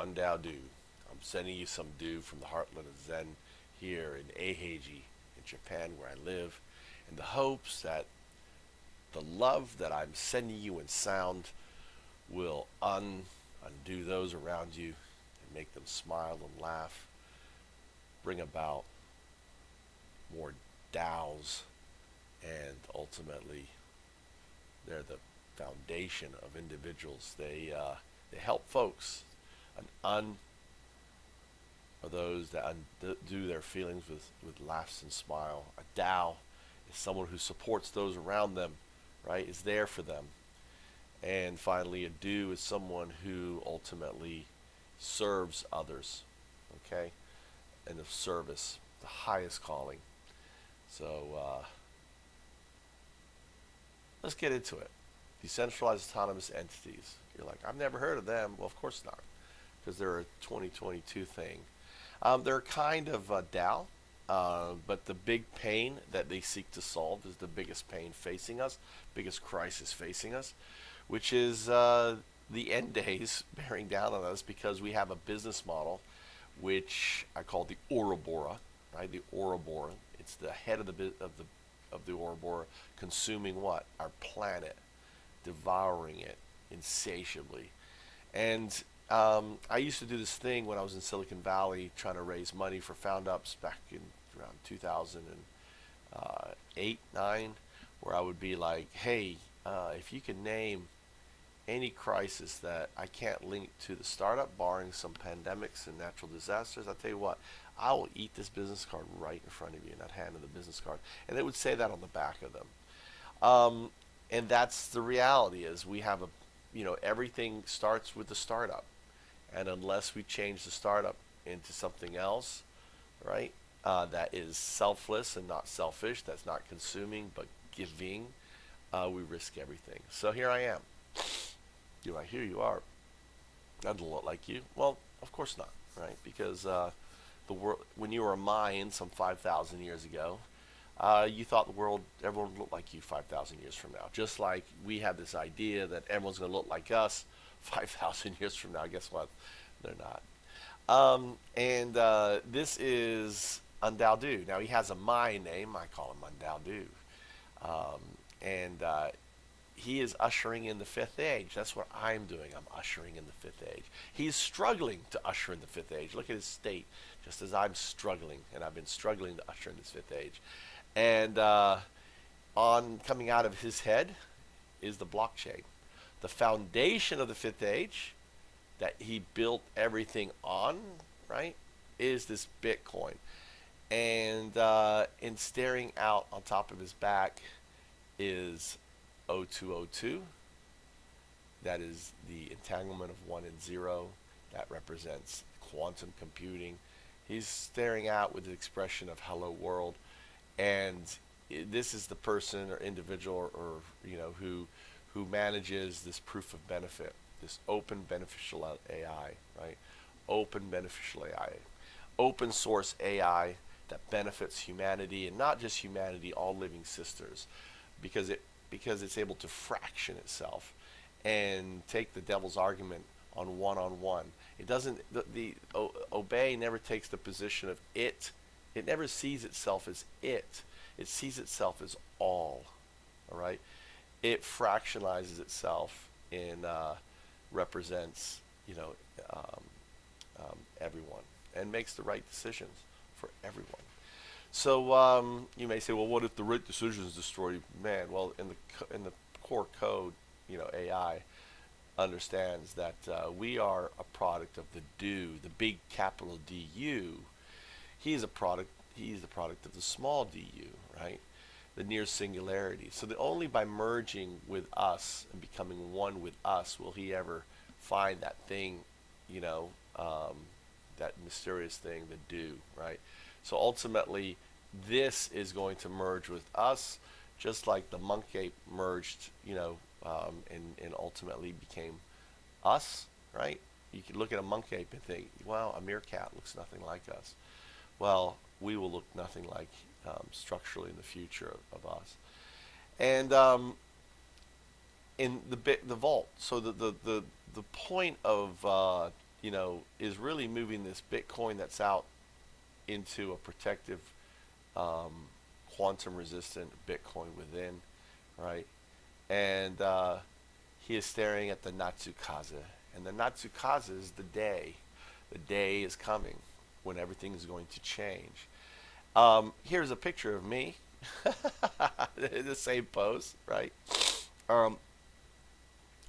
UnDaoDu. I'm sending you some do from the heartland of Zen here in Eiheiji, in Japan, where I live, in the hopes that the love that I'm sending you in sound will undo those around you and make them smile and laugh, bring about more DAOs, and ultimately they're the foundation of individuals. They help folks. An un are those that undo their feelings with laughs and smile. A DAO is someone who supports those around them, right? Is there for them. And finally, a do is someone who ultimately serves others, okay? And of service, the highest calling. So let's get into it. Decentralized autonomous entities. You're like, I've never heard of them. Well, of course not, because they're a 2022 thing. They're kind of a DAO, but the big pain that they seek to solve is the biggest pain facing us, biggest crisis facing us, which is the end days bearing down on us because we have a business model which I call the Ouroboros, right? The Ouroboros. It's the head of the Ouroboros consuming what? Our planet, devouring it insatiably. And I used to do this thing when I was in Silicon Valley trying to raise money for Foundups back in around 2008, 9, where I would be like, hey, if you can name any crisis that I can't link to the startup, barring some pandemics and natural disasters, I'll tell you what, I will eat this business card right in front of you, and I'd hand them the business card. And they would say that on the back of them. And that's the reality is we have everything starts with the startup. And unless we change the startup into something else, right, that is selfless and not selfish, that's not consuming but giving, we risk everything. So here I am. Here you are. That doesn't look like you. Well, of course not, right? Because the world, when you were a Mayan some 5,000 years ago, you thought everyone looked like you 5,000 years from now. Just like we have this idea that everyone's going to look like us 5,000 years from now. Guess what? They're not. And this is UnDaoDu. Now he has a Mayan name. I call him UnDaoDu. And he is ushering in the fifth age. That's what I'm doing. I'm ushering in the fifth age. He's struggling to usher in the fifth age. Look at his state, just as I'm struggling, and I've been struggling to usher in this fifth age. And on coming out of his head is the blockchain. The foundation of the fifth age that he built everything on, right, is this Bitcoin. And in staring out on top of his back is 0202. That is the entanglement of 1 and 0. That represents quantum computing. He's staring out with the expression of hello world. And this is the person or individual or who manages this proof of benefit, this open beneficial AI, right? Open beneficial AI, open source AI that benefits humanity, and not just humanity, all living sisters, because it's able to fraction itself and take the devil's argument on one. It doesn't. The obey never takes the position of it. It never sees itself as it. It sees itself as all. All right. It fractionalizes itself and represents, everyone, and makes the right decisions for everyone. So you may say, well, what if the right decisions destroy man? Well, in the core code, AI understands that we are a product of the do, the big capital DU. He's the product of the small du, right? The near singularity. So that only by merging with us and becoming one with us will he ever find that thing, that mysterious thing, the do, right? So ultimately, this is going to merge with us, just like the monk ape merged, and ultimately became us, right? You can look at a monk ape and think, wow, a meerkat looks nothing like us. Well, we will look nothing like structurally in the future of us. And in the vault, so the point of is really moving this Bitcoin that's out into a protective, um, quantum resistant Bitcoin within, right? And he is staring at the Natsukaze. And the Natsukaze is the day. The day is coming when everything is going to change. Here's a picture of me, the same pose, right? Um,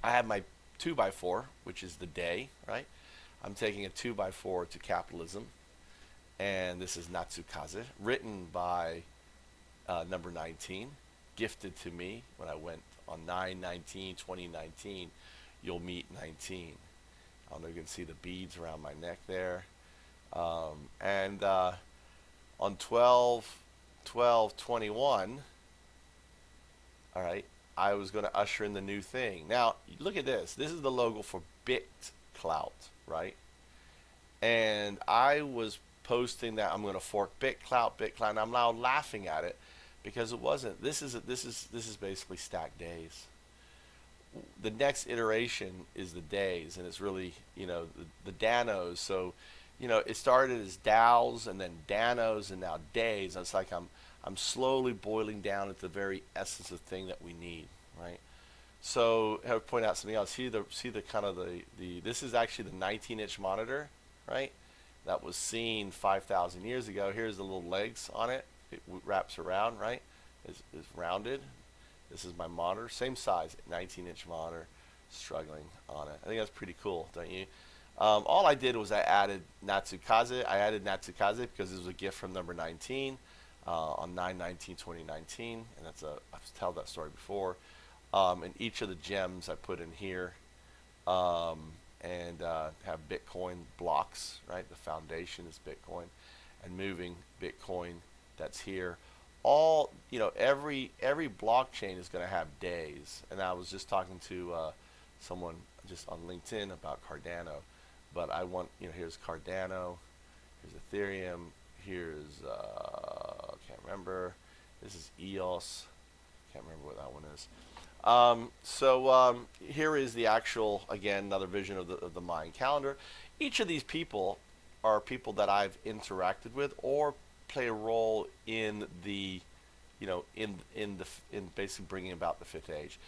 I have my 2 by 4 which is the day, right? I'm taking a 2 by 4 to capitalism, and this is Natsukaze, written by number 19, gifted to me when I went on 9/19/2019. You'll meet 19. I don't know if you can see the beads around my neck there. And on 12/12/21, all right, I was going to usher in the new thing. Now, look at this. This is the logo for BitClout, right? And I was posting that I'm going to fork BitClout, and I'm now laughing at it because it wasn't. This is basically stacked days. The next iteration is the days, and it's really the Danos. So it started as DAOs and then Danos and now days. And it's like I'm slowly boiling down at the very essence of the thing that we need, right? So I would point out something else. See the kind of the this is actually the 19-inch monitor, right? That was seen 5,000 years ago. Here's the little legs on it. It wraps around, right? Is rounded. This is my monitor, same size, 19-inch monitor, struggling on it. I think that's pretty cool, don't you? All I did was I added Natsukaze. I added Natsukaze because it was a gift from number 19 on 9/19/2019, and I've told that story before. And each of the gems I put in here, and have Bitcoin blocks, right? The foundation is Bitcoin, and moving Bitcoin that's here. All every blockchain is going to have days, and I was just talking to someone just on LinkedIn about Cardano, but I want here's Cardano, here's Ethereum, here's can't remember, this is EOS, can't remember what that one is. Here is the actual, again, another vision of the Mayan calendar. Each of these people are people that I've interacted with or play a role in the, in basically bringing about the fifth age.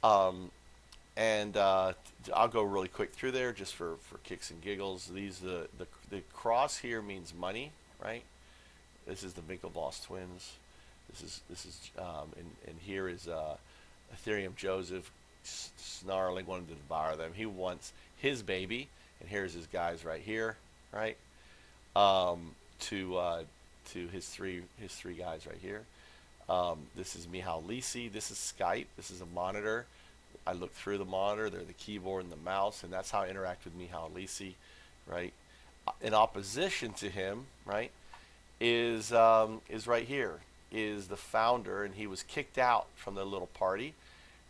And I'll go really quick through there just for kicks and giggles. The cross here means money, right? This is the Winklevoss twins. And here is Ethereum Joseph snarling, wanting to devour them. He wants his baby, and here's his guys right here, right? To his three guys right here. This is Michal Lisi. This is Skype. This is a monitor. I look through the monitor. They're the keyboard and the mouse, and that's how I interact with Michal Lisi, right? In opposition to him, right, is right here, is the founder, and he was kicked out from the little party.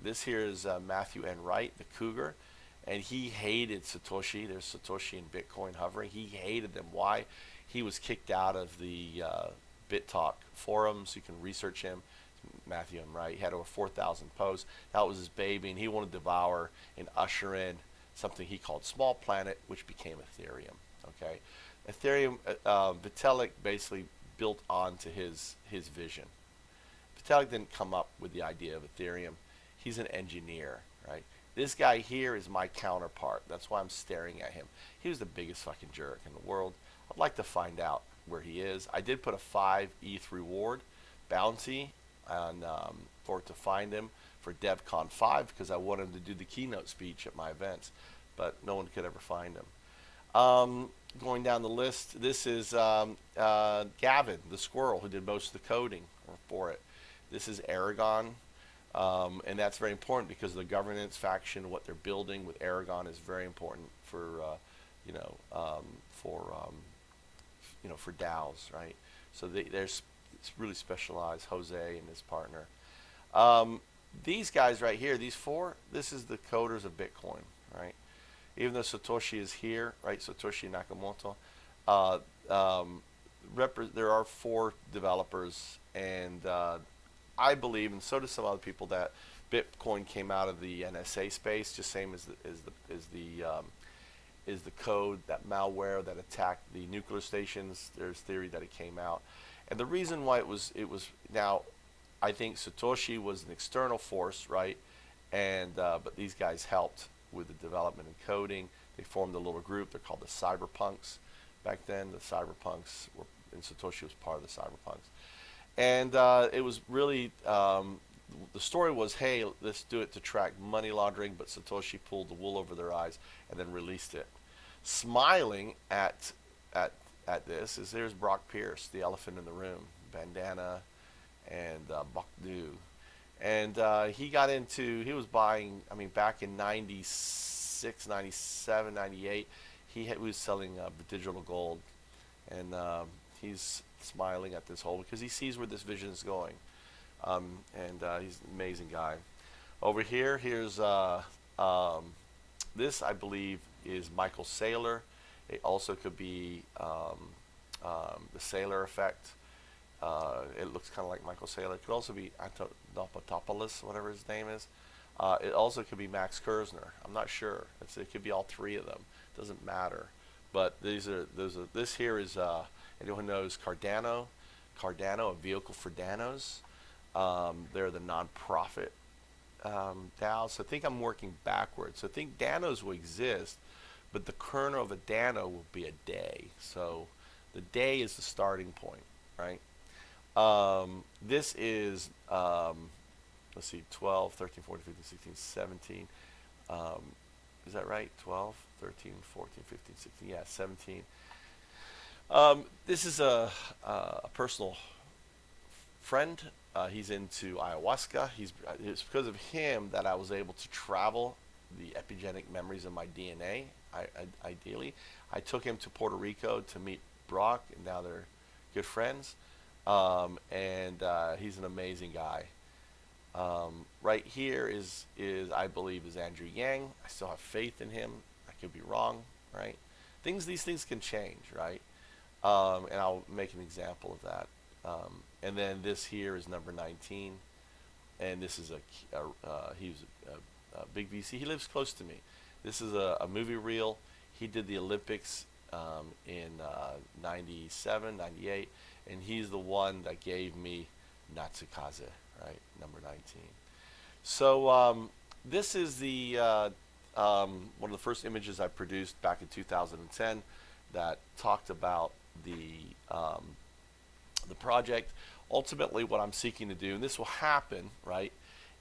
This here is Matthew N. Wright, the Cougar, and he hated Satoshi. There's Satoshi and Bitcoin hovering. He hated them. Why? He was kicked out of the BitTalk forums. You can research him. Matthew N. Wright. He had over 4,000 posts. That was his baby, and he wanted to devour and usher in something he called Small Planet, which became Ethereum. Okay, Ethereum, Vitalik basically built onto his vision. Vitalik didn't come up with the idea of Ethereum. He's an engineer, right? This guy here is my counterpart. That's why I'm staring at him. He was the biggest fucking jerk in the world. I'd like to find out where he is. I did put a 5 ETH reward bounty on for to find him for DevCon 5 because I wanted him to do the keynote speech at my events, but no one could ever find him. Going down the list, this is Gavin, the squirrel, who did most of the coding for it. This is Aragon, and that's very important because the governance faction, what they're building with Aragon, is very important for for DAOs, right? So there's really specialized. Jose and his partner. These guys right here, these four, this is the coders of Bitcoin, right? Even though Satoshi is here, right? Satoshi Nakamoto, there are 4 developers, and I believe, and so do some other people, that Bitcoin came out of the NSA space, just same as the is the code, that malware that attacked the nuclear stations. There's theory that it came out, and the reason why it was now, I think Satoshi was an external force, right? And but these guys helped with the development and coding. They formed a little group. They're called the Cyberpunks. Back then, the Cyberpunks were, and Satoshi was part of the Cyberpunks. And it was really the story was, hey, let's do it to track money laundering, but Satoshi pulled the wool over their eyes and then released it. Smiling at at this is there's Brock Pierce, the elephant in the room, bandana and Bakdu. And he got into, he was buying, I mean, back in 96, 97, 98, he was selling digital gold. And he's smiling at this whole, because he sees where this vision is going. And he's an amazing guy. Over here, here's this, I believe, is Michael Saylor. It also could be the Saylor effect. It looks kind of like Michael Saylor. It could also be Antopopoulos, whatever his name is. It also could be Max Kersner. I'm not sure. It could be all three of them. It doesn't matter. But this here is, anyone knows Cardano? Cardano, a vehicle for Danos. They're the nonprofit DAOs. So I think I'm working backwards. So I think Danos will exist, but the kernel of a Dano will be a day. So the day is the starting point, right? This is, let's see, 12, 13, 14, 15, 16, 17. Is that right? 12, 13, 14, 15, 16. Yeah, 17. This is a personal friend. He's into ayahuasca. It's because of him that I was able to travel the epigenetic memories of my DNA. Ideally, I took him to Puerto Rico to meet Brock, and now they're good friends. And he's an amazing guy. Right here is I believe is Andrew Yang. I still have faith in him. I could be wrong, right? These things can change, right? And I'll make an example of that. And then this here is number 19, and this is he was a big VC. He lives close to me. This is a movie reel. He did the Olympics in 97, 98, and he's the one that gave me Natsukaze, right, number 19. So this is the one of the first images I produced back in 2010 that talked about the project. Ultimately, what I'm seeking to do, and this will happen, right,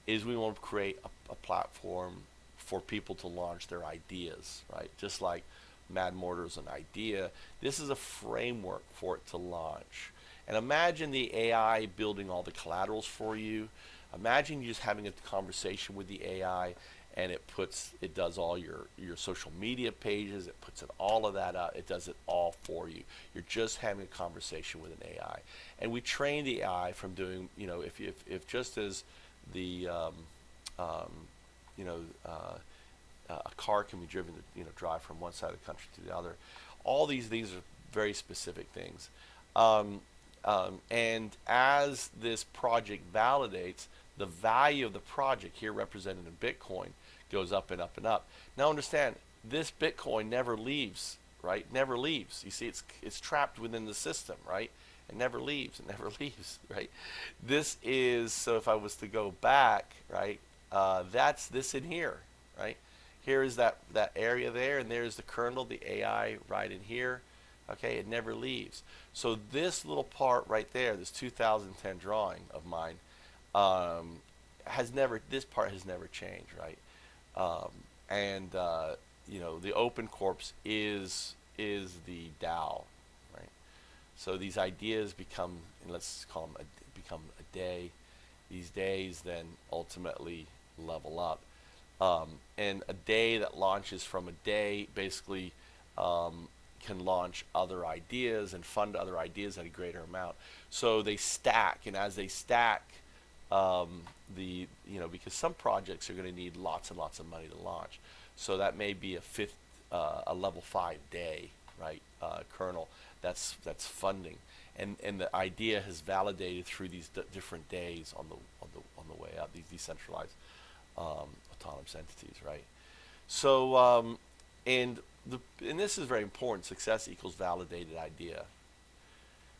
is we want to create a platform for people to launch their ideas, right? Just like Mad Mortar is an idea, this is a framework for it to launch. And imagine the AI building all the collaterals for you. Imagine you just having a conversation with the AI, and it does all your social media pages, it puts all of that out, it does it all for you. You're just having a conversation with an AI. And we train the AI from doing, if just as the, a car can be driven to, drive from one side of the country to the other, all these are very specific things. And as this project validates, the value of the project here represented in Bitcoin goes up and up and up. Now understand, this Bitcoin never leaves, right? Never leaves. You see, it's trapped within the system, right? It never leaves. It never leaves, right? This is, so if I was to go back, right, that's this in here, right? Here is that area there, and there's the kernel, the AI right in here. Okay, it never leaves. So this little part right there, this 2010 drawing of mine, this part has never changed, right? The open corpse is the DAO, right? So these ideas become, and let's call them become a day. These days then ultimately level up, and a day that launches from a day basically can launch other ideas and fund other ideas at a greater amount. So they stack, and as they stack, because some projects are going to need lots and lots of money to launch. So that may be a level 5 day, right, kernel that's funding, and the idea has validated through these different days on the way up. These decentralized autonomous entities, right? So and and this is very important, success equals validated idea.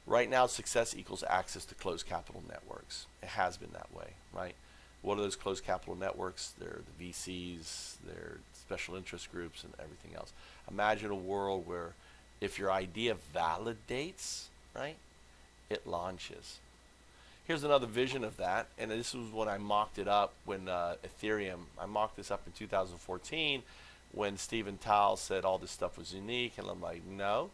Right now, success equals access to closed capital networks. It has been that way, right? What are those closed capital networks? They're the VCs, they're special interest groups, and everything else. Imagine a world where if your idea validates, right, it launches. Here's another vision of that, and this was when I mocked it up when Ethereum, I mocked this up in 2014 when Stephen Tile said all this stuff was unique, and I'm like, no,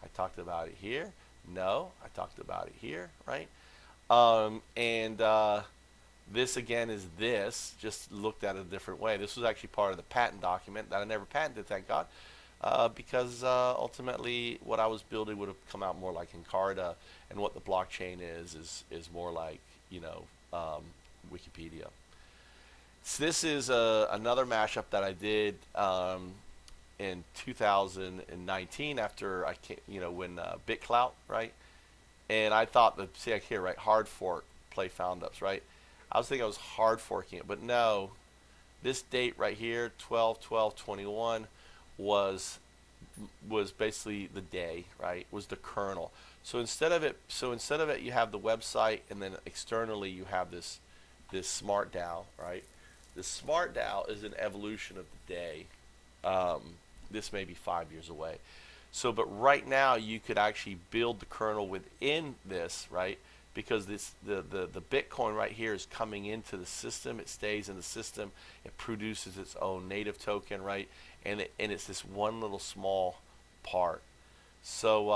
I talked about it here. No, I talked about it here, right? And this again is this, just looked at it a different way. This was actually part of the patent document that I never patented, thank God, because ultimately what I was building would have come out more like Encarta, and what the blockchain is more like, Wikipedia. So this is another mashup that I did in 2019 after I came, when BitClout, right? And I thought that, see, like here, right, hard fork, play Foundups, right? I was thinking I was hard forking it, but no, this date right here, 12/12/21, was basically the day, right? Was the kernel. So instead of it, you have the website, and then externally you have this smart DAO, right? The smart DAO is an evolution of the day. This may be 5 years away. So, but right now you could actually build the kernel within this, right? Because the Bitcoin right here is coming into the system. It stays in the system. It produces its own native token, right? And it's this one little small part. So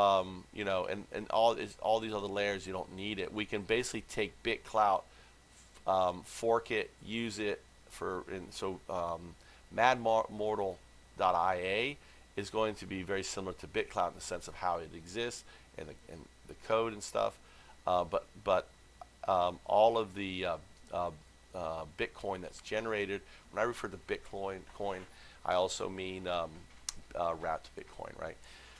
and all these other layers, you don't need it. We can basically take BitClout, fork it, use it for, and so madmortal.ia is going to be very similar to BitClout in the sense of how it exists and the code and stuff. But all of the Bitcoin that's generated, when I refer to Bitcoin, I also mean wrapped Bitcoin, right?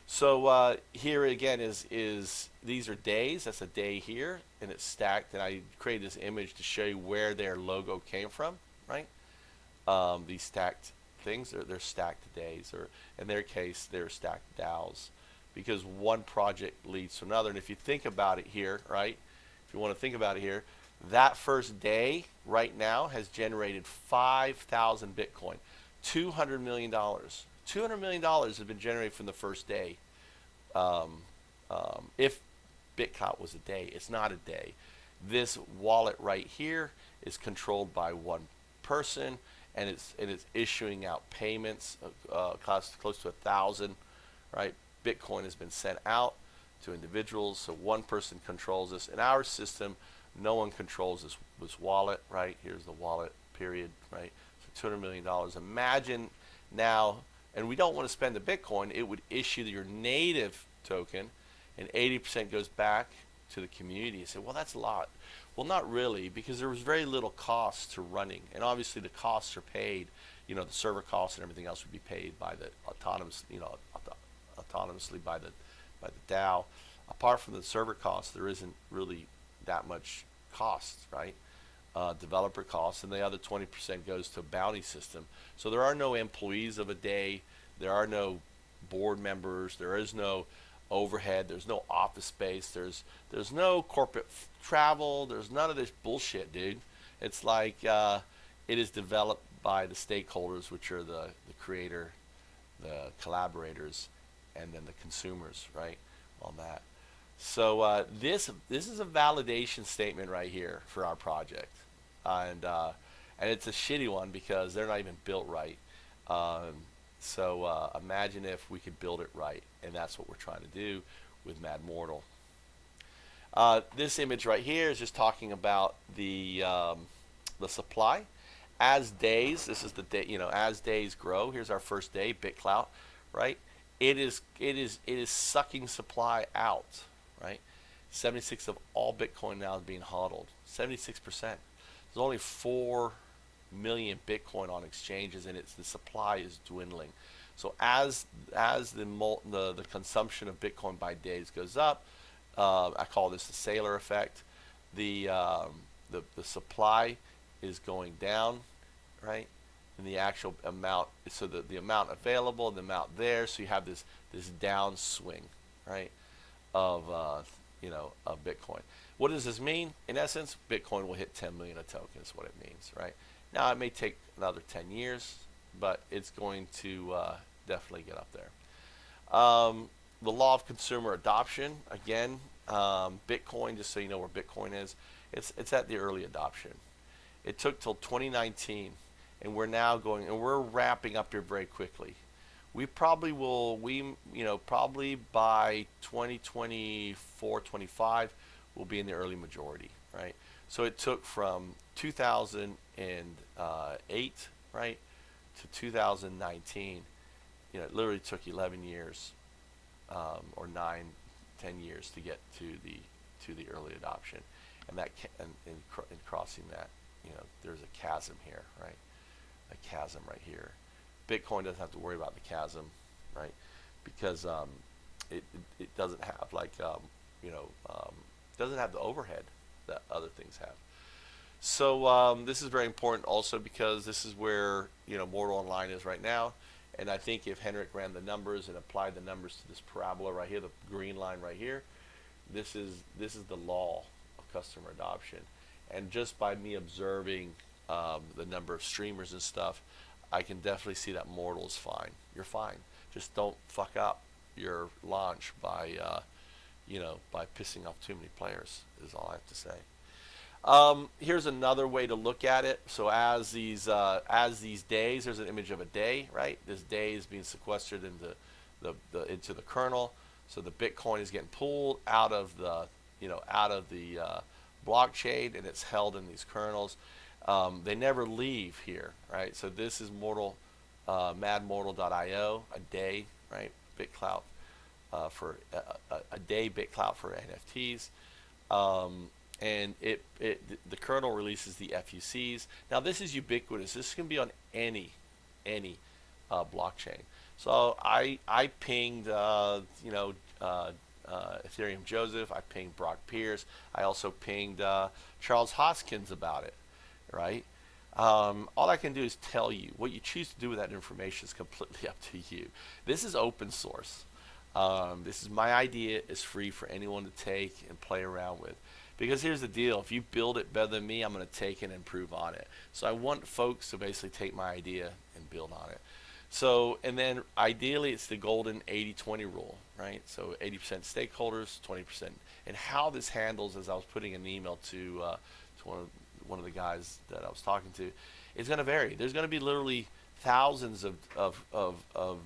So here again is these are days. That's a day here, and it's stacked. And I created this image to show you where their logo came from, right? These stacked things, they're stacked days, or in their case, they're stacked DAOs, because one project leads to another. And if you think about it here, right? If you want to think about it here, that first day right now has generated 5,000 Bitcoin, $200 million. $200 million has been generated from the first day. If BitClout was a day, it's not a day. This wallet right here is controlled by one person, and it's issuing out payments, close to 1,000, right? Bitcoin has been sent out to individuals, so one person controls this. In our system, no one controls this wallet, right? Here's the wallet, period, right? So $200 million. Imagine now, and we don't want to spend the Bitcoin, it would issue your native token, and 80% goes back to the community. You say, well, that's a lot. Well, not really, because there was very little cost to running, and obviously the costs are paid. The server costs and everything else would be paid by the autonomously by the DAO. Apart from the server costs, there isn't really that much cost, right? Developer costs, and the other 20% goes to a bounty system. So there are no employees of a day, there are no board members, there is no overhead, there's no office space, there's no corporate travel, there's none of this bullshit, dude. It's like it is developed by the stakeholders, which are the creator, the collaborators, and then the consumers, right, on that. So this is a validation statement right here for our project, and it's a shitty one because they're not even built right. So imagine if we could build it right, and that's what we're trying to do with Mad Mortal. This image right here is just talking about the supply. As days, this is the day, as days grow. Here's our first day, BitClout, right? It is sucking supply out, right? 76 of all Bitcoin now is being hodled. 76%. There's only 4 million Bitcoin on exchanges, and the supply is dwindling. So as the consumption of Bitcoin by days goes up, I call this the Sailor effect. The supply is going down, right? and the actual amount, so the amount available, the amount there, so you have this downswing, right, of of Bitcoin. What does this mean? In essence, Bitcoin will hit 10 million a token is what it means, right? Now it may take another 10 years, but it's going to definitely get up there. The law of consumer adoption, again, Bitcoin, just so you know where Bitcoin is, it's at the early adoption. It took till 2019, and we're now going, and we're wrapping up here very quickly. We probably will, probably by 2024, 25, we'll be in the early majority, right? So it took from 2008, right, to 2019. It literally took 11 years, or 9, 10 years to get to the early adoption, and that and crossing that, there's a chasm here, right? A chasm right here. Bitcoin doesn't have to worry about the chasm, right? Because it doesn't have doesn't have the overhead that other things have. So this is very important also because this is where Mortal Online is right now. And I think if Henrik ran the numbers and applied the numbers to this parabola right here, the green line right here, this is the law of customer adoption. And just by me observing the number of streamers and stuff, I can definitely see that Mortal's fine. You're fine. Just don't fuck up your launch by by pissing off too many players. Is all I have to say. Here's another way to look at it. So as these days, there's an image of a day, right? This day is being sequestered into the kernel. So the Bitcoin is getting pulled out of the blockchain, and it's held in these kernels. They never leave here, right? So this is madmortal.io, a day, right? BitClout for a day, BitClout for NFTs. And the kernel releases the FUCs. Now this is ubiquitous. This can be on any blockchain. So I pinged Ethereum Joseph. I pinged Brock Pierce. I also pinged Charles Hoskins about it, right? All I can do is tell you. What you choose to do with that information is completely up to you. This is open source. This is my idea. It's free for anyone to take and play around with. Because here's the deal, if you build it better than me, I'm going to take it and improve on it. So I want folks to basically take my idea and build on it. So, and then ideally it's the golden 80-20 rule, right? So 80% stakeholders, 20%. And how this handles, as I was putting an email to one of the guys that I was talking to, it's going to vary. There's going to be literally thousands of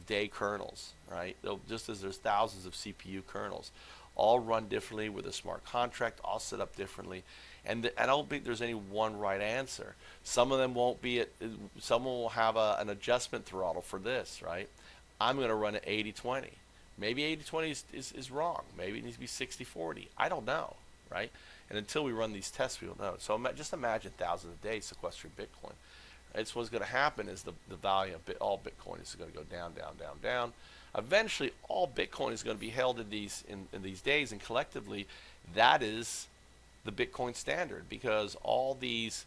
day kernels, right? Just as there's thousands of CPU kernels, all run differently with a smart contract, all set up differently. And I don't think there's any one right answer. Some of them won't be someone will have an adjustment throttle for this, right? I'm going to run it 80-20. Maybe 80-20 is wrong. Maybe it needs to be 60-40. I don't know, right? And until we run these tests, we don't know. So just imagine thousands of days sequestering Bitcoin. It's what's going to happen is the value of all Bitcoin is going to go down, down, down, down. Eventually, all Bitcoin is going to be held in these days, and collectively, that is the Bitcoin standard, because all these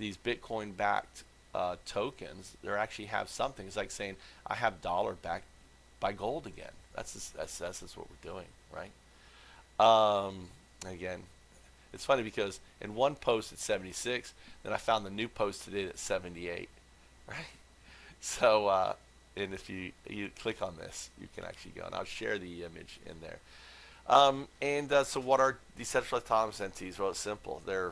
Bitcoin-backed tokens, they actually have something. It's like saying I have dollar backed by gold again. That's what we're doing, right? Again, it's funny because in one post it's 76, then I found the new post today that's 78, right? So. And if you click on this, you can actually go, and I'll share the image in there. So what are decentralized autonomous entities? Well, it's simple. They're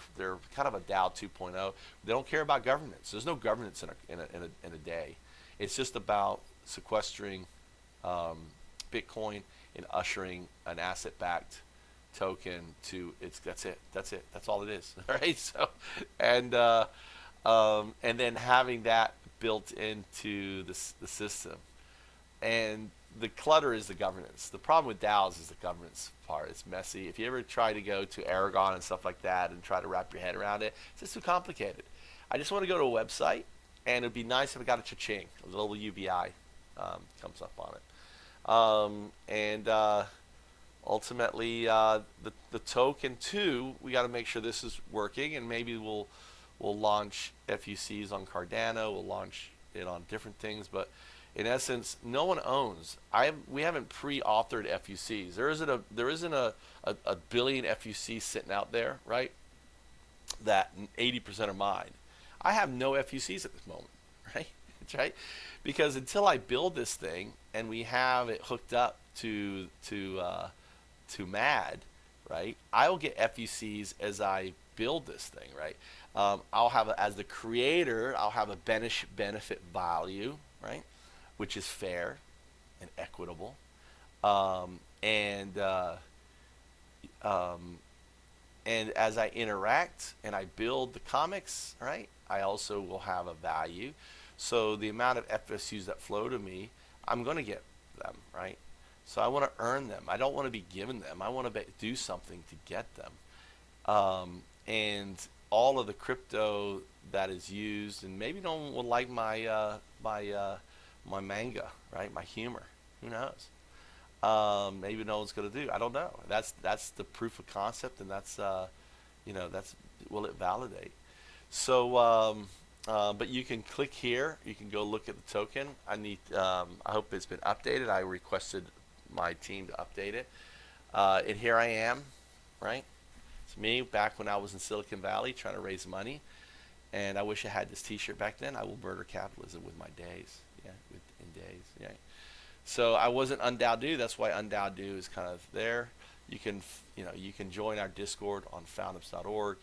kind of a DAO 2.0. They don't care about governance. There's no governance in a day. It's just about sequestering Bitcoin and ushering an asset-backed token to that's it. That's all it is. All right. So and then having that built into the system. And the clutter is the governance. The problem with DAOs is the governance part. It's messy. If you ever try to go to Aragon and stuff like that and try to wrap your head around it, it's just too complicated. I just want to go to a website, and it'd be nice if I got a cha-ching, a little UBI comes up on it. Ultimately, the token too, we got to make sure this is working, and maybe we'll launch FUCs on Cardano. We'll launch it on different things, but in essence, no one owns. We haven't pre-authored FUCs. There isn't a billion FUCs sitting out there, right? That 80% are mine. I have no FUCs at this moment, right? That's right, because until I build this thing and we have it hooked up to MAD, right? I will get FUCs as I build this thing, right? I'll have as the creator, I'll have a benefit value, right, which is fair and equitable, and um, and as I interact and I build the comics, right, I also will have a value. So the amount of FSUs that flow to me, I'm going to get them, right? So I want to earn them. I don't want to be given them. I want to do something to get them. And all of the crypto that is used, and maybe no one will like my manga, right? My humor. Who knows? Maybe no one's going to do. I don't know. That's the proof of concept, and that's will it validate? So, but you can click here. You can go look at the token. I hope it's been updated. I requested my team to update it. And here I am, right? It's me back when I was in Silicon Valley trying to raise money. And I wish I had this T-shirt back then. I will murder capitalism with my days. Yeah, in days. Yeah. So I wasn't UnDaoDu. That's why UnDaoDu is kind of there. You can join our Discord on Foundups.org.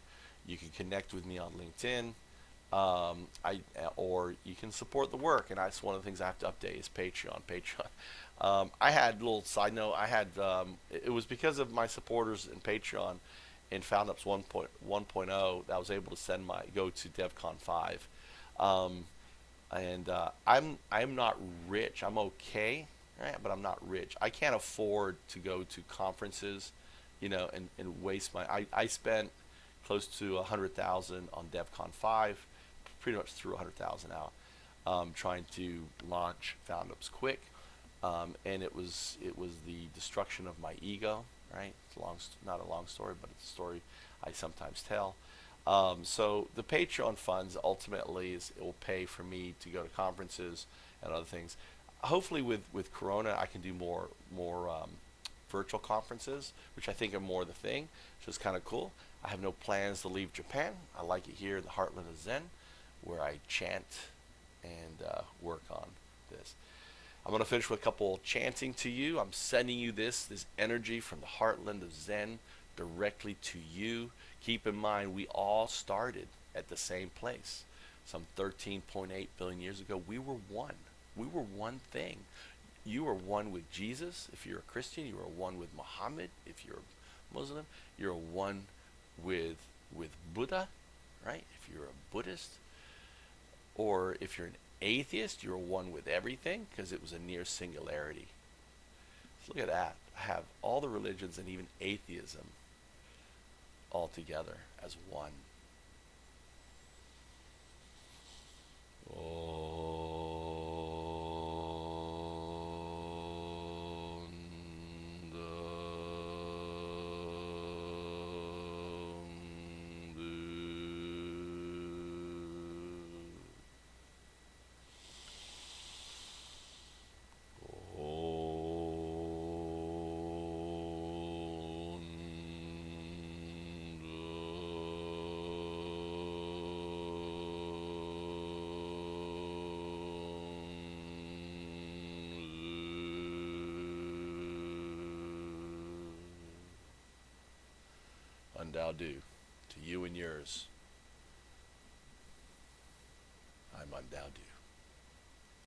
You can connect with me on LinkedIn. Or you can support the work, and that's one of the things I have to update is Patreon. I had a little side note. It was because of my supporters in Patreon in Foundups 1.0 that I was able to go to DevCon 5. I'm not rich. I'm okay, right? But I'm not rich. I can't afford to go to conferences, and waste I spent close to 100,000 on DevCon 5, pretty much threw 100,000 out, trying to launch Foundups quick, and it was the destruction of my ego, right? It's not a long story, but it's a story I sometimes tell. So the Patreon funds ultimately it will pay for me to go to conferences and other things. Hopefully with Corona I can do more virtual conferences, which I think are more the thing, which is kind of cool. I have no plans to leave Japan. I like it here in the heartland of Zen, where I chant and work on this. I'm going to finish with a couple chanting to you. I'm sending you this energy from the heartland of Zen directly to you. Keep in mind, we all started at the same place. Some 13.8 billion years ago, we were one. We were one thing. You are one with Jesus. If you're a Christian, you are one with Muhammad. If you're a Muslim, you're one with Buddha, right? If you're a Buddhist, or if you're an atheist, you're one with everything, because it was a near singularity. So look at that. I have all the religions and even atheism all together as one. UnDaoDu, to you and yours. I'm UnDaoDu.